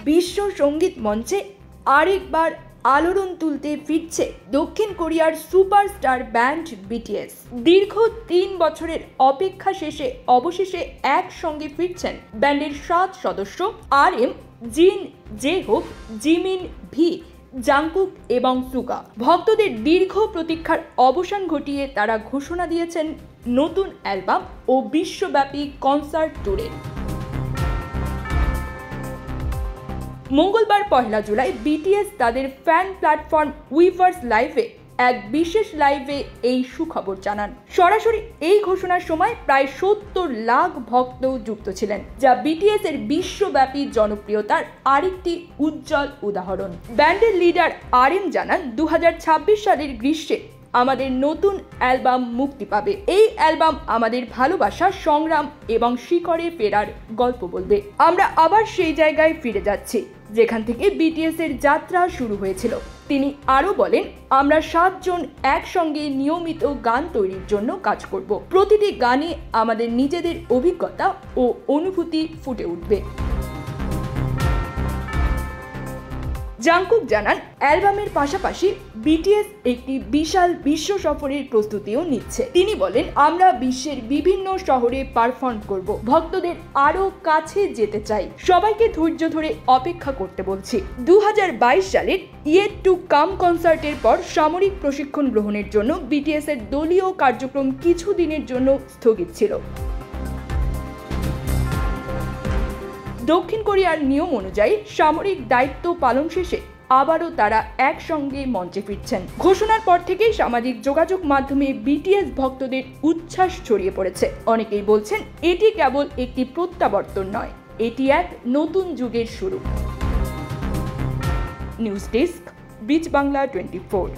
বিশ্ব সঙ্গীত মঞ্চে আরেকবার আলোড়ন তুলতে ফিরছে দক্ষিণ কোরিয়ার সুপারস্টার ব্যান্ড বিটিএস। দীর্ঘ 3 বছরের অপেক্ষা শেষে অবশেষে একসঙ্গে ফিরছেন ব্যান্ডের 7 সদস্য RM, জিন, জেহোক, জিমিন, ভি, জাংকুক এবং সুগা। ভক্তদের দীর্ঘ প্রতীক্ষার অবসান ঘটিয়ে তারা ঘোষণা দিয়েছেন নতুন অ্যালবাম ও বিশ্বব্যাপী কনসার্ট ট্যুরের। মঙ্গলবার 1 জুলাই বিটিএস তাদের ফ্যান প্ল্যাটফর্ম উইভার্স লাইভে এক বিশেষ লাইভে এই সুখবর জানান। সরাসরি এই ঘোষণার সময় প্রায় 70 লাখ ভক্ত যুক্ত ছিলেন, যা বিটিএস এর বিশ্বব্যাপী জনপ্রিয়তার আরেকটি উজ্জ্বল উদাহরণ। ব্যান্ডের লিডার RM জানান, 2026 সালের গ্রীষ্মে আমাদের নতুন অ্যালবাম মুক্তি পাবে। এই অ্যালবাম আমাদের ভালোবাসা, সংগ্রাম এবং শিকড়ে ফেরার গল্প বলবে। আমরা আবার সেই জায়গায় ফিরে যাচ্ছি যেখান থেকে বিটিএস এর যাত্রা শুরু হয়েছিল। তিনি আরও বলেন, আমরা 7 জন একসঙ্গে নিয়মিত গান তৈরির জন্য কাজ করব। প্রতিটি গানে আমাদের নিজেদের অভিজ্ঞতা ও অনুভূতি ফুটে উঠবে। জাংকুক জানান, অ্যালবামের পাশাপাশি বিটিএস একটি বিশাল বিশ্ব সফরের প্রস্তুতিও নিচ্ছে। তিনি বলেন, আমরা বিশ্বের বিভিন্ন শহরে পারফর্ম করব, ভক্তদের আরো কাছে যেতে চাই, সবাইকে ধৈর্য ধরে অপেক্ষা করতে বলছি। 2022 সালের ইয়েট টু কাম কনসার্টের পর সামরিক প্রশিক্ষণ গ্রহণের জন্য বিটিএস এর দলীয় কার্যক্রম কিছু দিনের জন্য স্থগিত ছিল। দক্ষিণ কোরিয়ার নিয়ম অনুযায়ী সামরিক দায়িত্ব পালন শেষে আবারও তারা একসঙ্গে মঞ্চে ফিরছেন। ঘোষণার পর থেকেই সামাজিক যোগাযোগ মাধ্যমে বিটিএস ভক্তদের উচ্ছ্বাস ছড়িয়ে পড়েছে। অনেকেই বলছেন, এটি কেবল একটি প্রত্যাবর্তন নয়, এটি এক নতুন যুগের শুরু। News desk, beach Bangla 24।